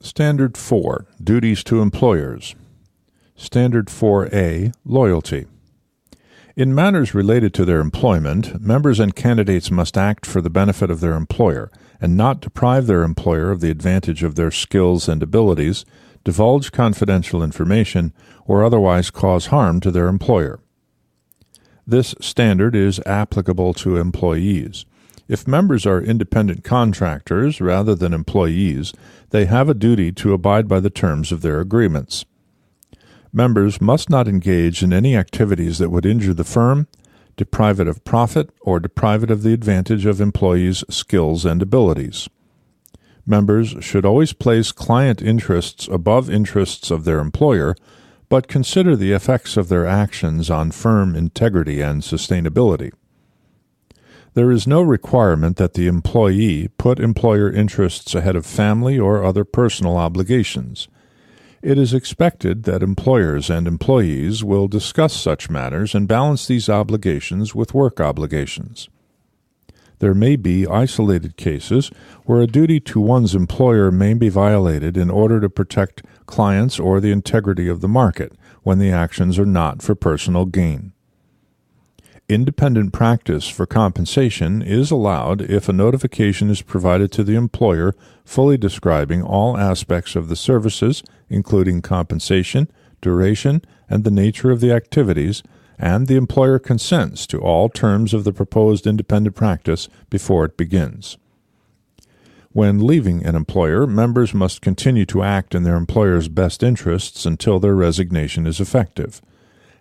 Standard 4, Duties to Employers. Standard 4A, Loyalty. In matters related to their employment, members and candidates must act for the benefit of their employer and not deprive their employer of the advantage of their skills and abilities, divulge confidential information, or otherwise cause harm to their employer. This standard is applicable to employees. If members are independent contractors rather than employees, they have a duty to abide by the terms of their agreements. Members must not engage in any activities that would injure the firm, deprive it of profit, or deprive it of the advantage of employees' skills and abilities. Members should always place client interests above interests of their employer, but consider the effects of their actions on firm integrity and sustainability. There is no requirement that the employee put employer interests ahead of family or other personal obligations. It is expected that employers and employees will discuss such matters and balance these obligations with work obligations. There may be isolated cases where a duty to one's employer may be violated in order to protect clients or the integrity of the market when the actions are not for personal gain. Independent practice for compensation is allowed if a notification is provided to the employer fully describing all aspects of the services, including compensation, duration, and the nature of the activities, and the employer consents to all terms of the proposed independent practice before it begins. When leaving an employer, members must continue to act in their employer's best interests until their resignation is effective.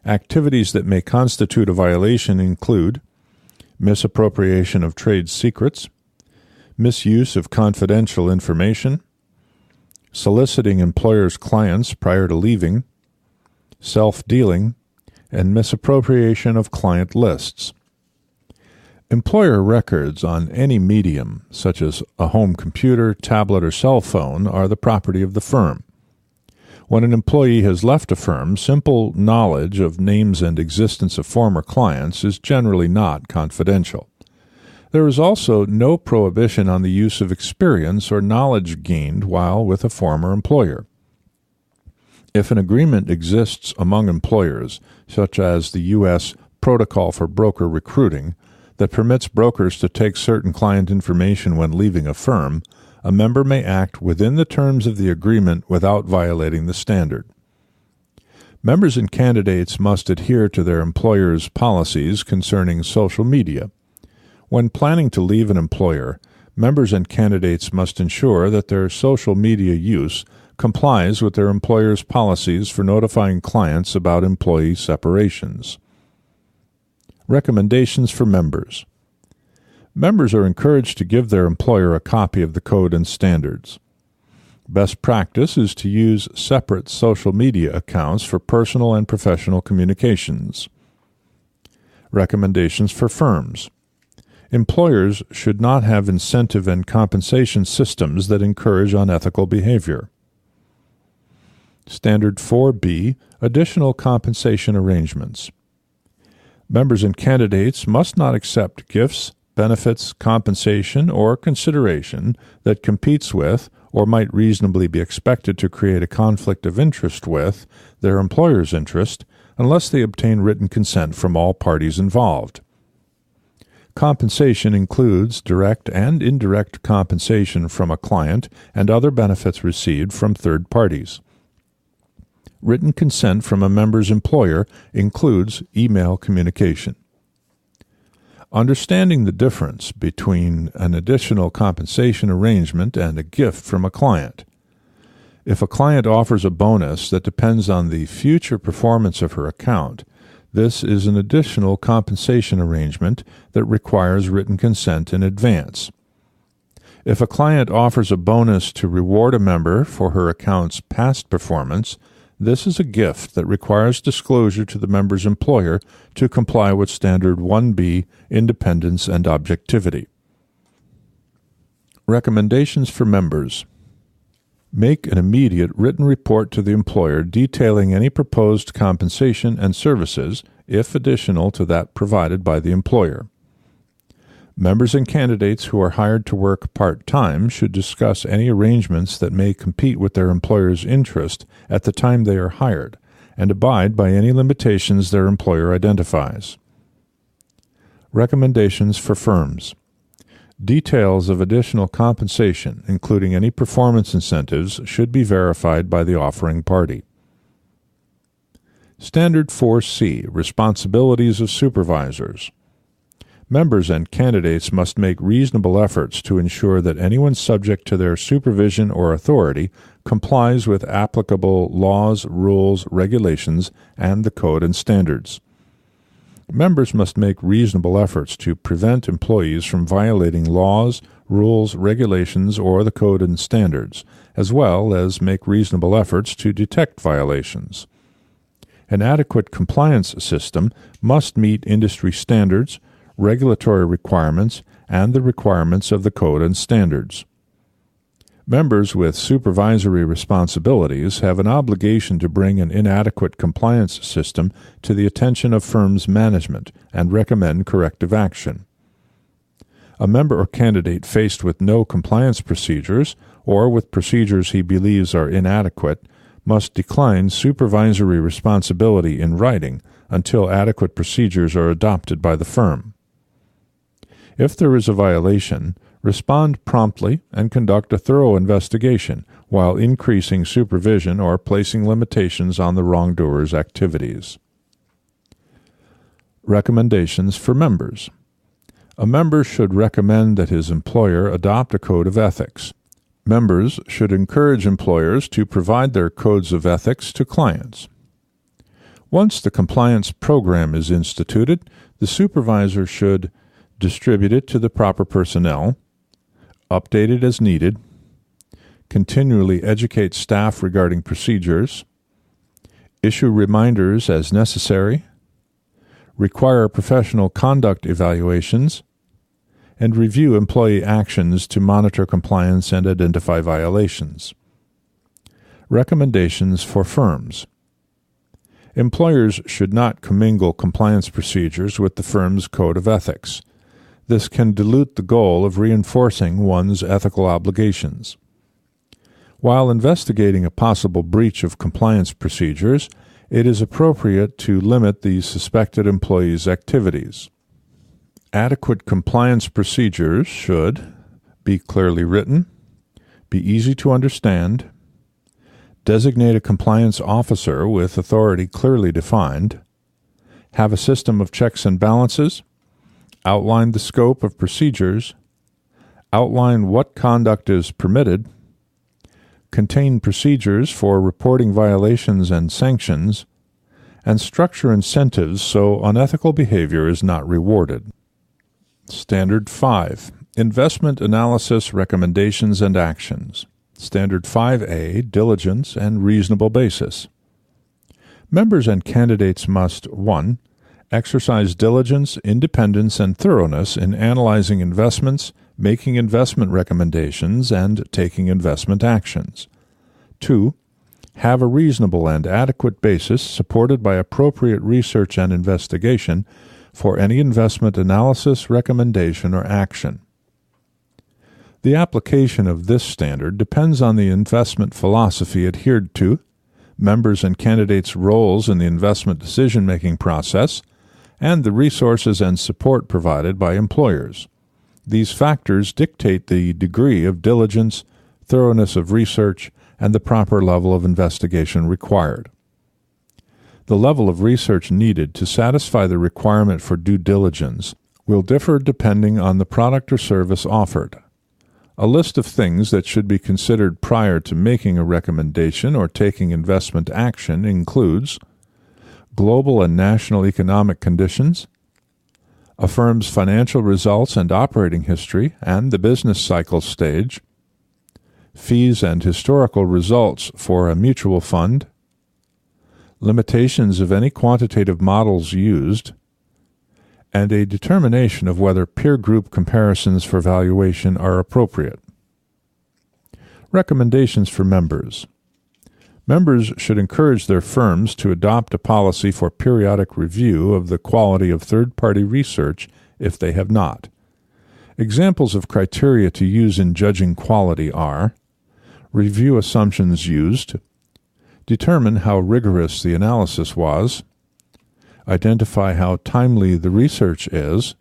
Activities that may constitute a violation include misappropriation of trade secrets, misuse of confidential information, soliciting employers' clients prior to leaving, self-dealing, and misappropriation of client lists. Employer records on any medium, such as a home computer, tablet, or cell phone, are the property of the firm. When an employee has left a firm, simple knowledge of names and existence of former clients is generally not confidential. There is also no prohibition on the use of experience or knowledge gained while with a former employer. If an agreement exists among employers, such as the U.S. Protocol for Broker Recruiting, that permits brokers to take certain client information when leaving a firm, a member may act within the terms of the agreement without violating the standard. Members and candidates must adhere to their employer's policies concerning social media. When planning to leave an employer, members and candidates must ensure that their social media use complies with their employer's policies for notifying clients about employee separations. Recommendations for members. Members are encouraged to give their employer a copy of the code and standards. Best practice is to use separate social media accounts for personal and professional communications. Recommendations for firms. Employers should not have incentive and compensation systems that encourage unethical behavior. Standard 4B, Additional Compensation Arrangements. Members and candidates must not accept gifts, benefits, compensation, or consideration that competes with, or might reasonably be expected to create a conflict of interest with, their employer's interest, unless they obtain written consent from all parties involved. Compensation includes direct and indirect compensation from a client and other benefits received from third parties. Written consent from a member's employer includes email communication. Understanding the difference between an additional compensation arrangement and a gift from a client. If a client offers a bonus that depends on the future performance of her account, this is an additional compensation arrangement that requires written consent in advance. If a client offers a bonus to reward a member for her account's past performance, this is a gift that requires disclosure to the member's employer to comply with Standard 1B, Independence and Objectivity. Recommendations for members. Make an immediate written report to the employer detailing any proposed compensation and services, if additional to that provided by the employer. Members and candidates who are hired to work part-time should discuss any arrangements that may compete with their employer's interest at the time they are hired, and abide by any limitations their employer identifies. Recommendations for firms. Details of additional compensation, including any performance incentives, should be verified by the offering party. Standard 4C, Responsibilities of Supervisors. Members and candidates must make reasonable efforts to ensure that anyone subject to their supervision or authority complies with applicable laws, rules, regulations, and the code and standards. Members must make reasonable efforts to prevent employees from violating laws, rules, regulations, or the code and standards, as well as make reasonable efforts to detect violations. An adequate compliance system must meet industry standards, regulatory requirements, and the requirements of the code and standards. Members with supervisory responsibilities have an obligation to bring an inadequate compliance system to the attention of firm's management and recommend corrective action. A member or candidate faced with no compliance procedures or with procedures he believes are inadequate must decline supervisory responsibility in writing until adequate procedures are adopted by the firm. If there is a violation, respond promptly and conduct a thorough investigation while increasing supervision or placing limitations on the wrongdoer's activities. Recommendations for members. A member should recommend that his employer adopt a code of ethics. Members should encourage employers to provide their codes of ethics to clients. Once the compliance program is instituted, the supervisor should distribute it to the proper personnel, update it as needed, continually educate staff regarding procedures, issue reminders as necessary, require professional conduct evaluations, and review employee actions to monitor compliance and identify violations. Recommendations for firms. Employers should not commingle compliance procedures with the firm's code of ethics. This can dilute the goal of reinforcing one's ethical obligations. While investigating a possible breach of compliance procedures, it is appropriate to limit the suspected employee's activities. Adequate compliance procedures should be clearly written, be easy to understand, designate a compliance officer with authority clearly defined, have a system of checks and balances, outline the scope of procedures, outline what conduct is permitted, contain procedures for reporting violations and sanctions, and structure incentives so unethical behavior is not rewarded. Standard 5. Investment Analysis Recommendations and Actions. Standard 5A. Diligence and Reasonable Basis. Members and candidates must 1. Exercise diligence, independence, and thoroughness in analyzing investments, making investment recommendations, and taking investment actions. 2. Have a reasonable and adequate basis supported by appropriate research and investigation for any investment analysis, recommendation, or action. The application of this standard depends on the investment philosophy adhered to, members and candidates' roles in the investment decision-making process, and the resources and support provided by employers. These factors dictate the degree of diligence, thoroughness of research, and the proper level of investigation required. The level of research needed to satisfy the requirement for due diligence will differ depending on the product or service offered. A list of things that should be considered prior to making a recommendation or taking investment action includes global and national economic conditions, a firm's financial results and operating history and the business cycle stage, fees and historical results for a mutual fund, limitations of any quantitative models used, and a determination of whether peer group comparisons for valuation are appropriate. Recommendations for members. Members should encourage their firms to adopt a policy for periodic review of the quality of third-party research if they have not. Examples of criteria to use in judging quality are: review assumptions used, determine how rigorous the analysis was, identify how timely the research is,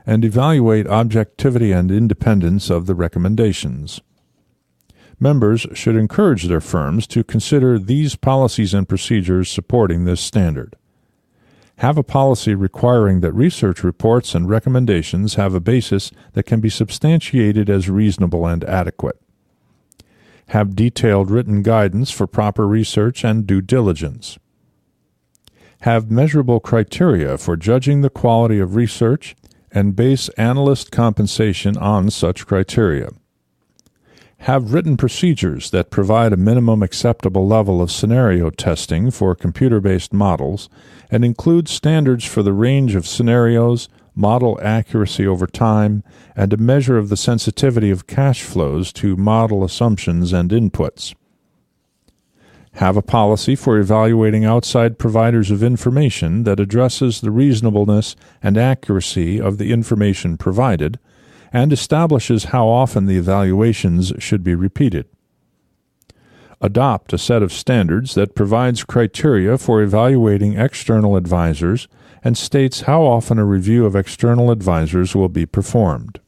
and evaluate objectivity and independence of the recommendations. Members should encourage their firms to consider these policies and procedures supporting this standard. Have a policy requiring that research reports and recommendations have a basis that can be substantiated as reasonable and adequate. Have detailed written guidance for proper research and due diligence. Have measurable criteria for judging the quality of research and base analyst compensation on such criteria. Have written procedures that provide a minimum acceptable level of scenario testing for computer-based models and include standards for the range of scenarios, model accuracy over time, and a measure of the sensitivity of cash flows to model assumptions and inputs. Have a policy for evaluating outside providers of information that addresses the reasonableness and accuracy of the information provided, and establishes how often the evaluations should be repeated. Adopt a set of standards that provides criteria for evaluating external advisors and states how often a review of external advisors will be performed.